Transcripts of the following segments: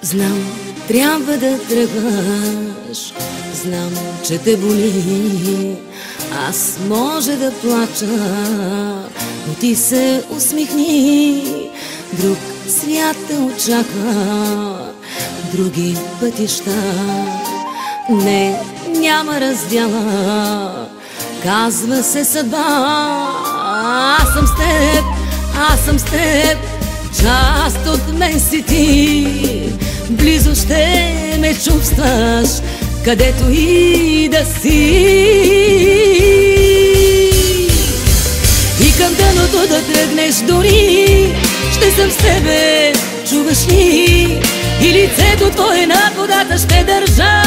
Знам, трябва да тръгваш, знам, че те боли. Аз може да плача, но ти се усмихни. Друг свят те очаква, други пътища. Не, няма раздяла, казва се съдба. Аз съм с теб, аз съм с теб, част от мен си ти. Близо ще ме чувстваш, където и да си. И към дъното да тръгнеш дори, ще съм с тебе, чуваш ли? И лицето твое над водата ще държа,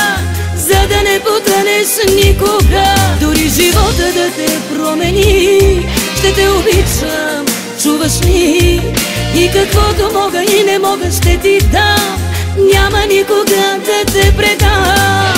за да не потънеш никога. Дори живота да те промени, ще те обичам, чуваш ли? И каквото мога и не мога ще ти дам, няма никога да те предам.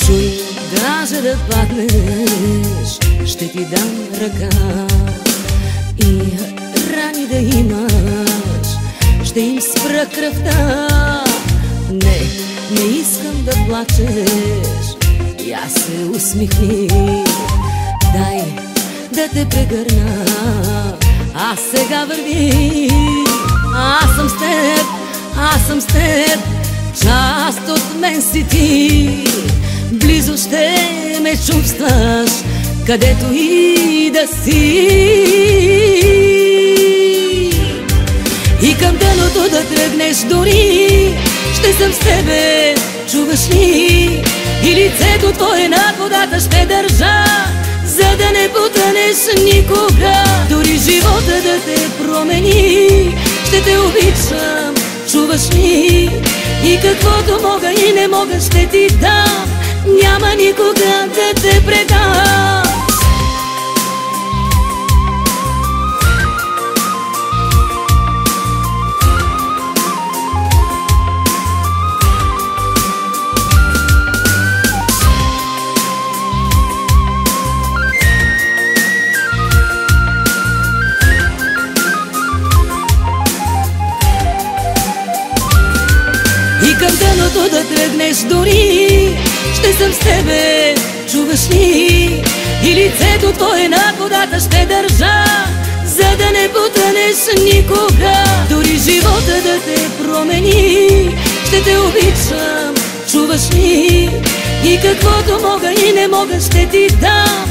Чуй, даже да паднеш, ще ти дам ръка. И рани да имаш, ще им спра кръвта. Не, не искам да плачеш, и аз се усмихни. Дай да те прегърна, а сега върви. Аз съм с теб, аз съм с теб, част от мен си ти. Близо ще ме чувстваш, където и да си. И към дъното да тръгнеш дори, ще съм с тебе, чуваш ли? И лицето твое над водата ще държа, за да не потънеш никога. Дори живота да те промени, ще те обичам, чуваш ли? И каквото мога и не мога ще ти дам, няма никога да те предам. И към дъното да тръгнеш дори, ще съм с тебе, чуваш ли? И лицето твое над водата ще държа, за да не потънеш никога. Дори живота да те промени, ще те обичам, чуваш ли? И каквото мога и не мога ще ти дам,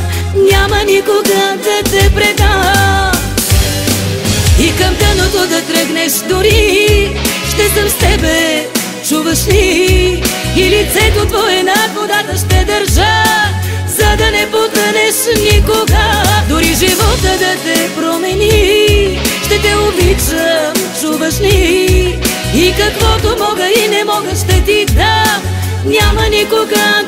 няма никога да те предам. И към дъното да тръгнеш дори, ще съм с тебе, чуваш ли? И лицето твое над водата ще държа, за да не потънеш никога. Дори живота да те промени, ще те обичам, чуваш ли? И каквото мога и не мога ще ти дам, няма никога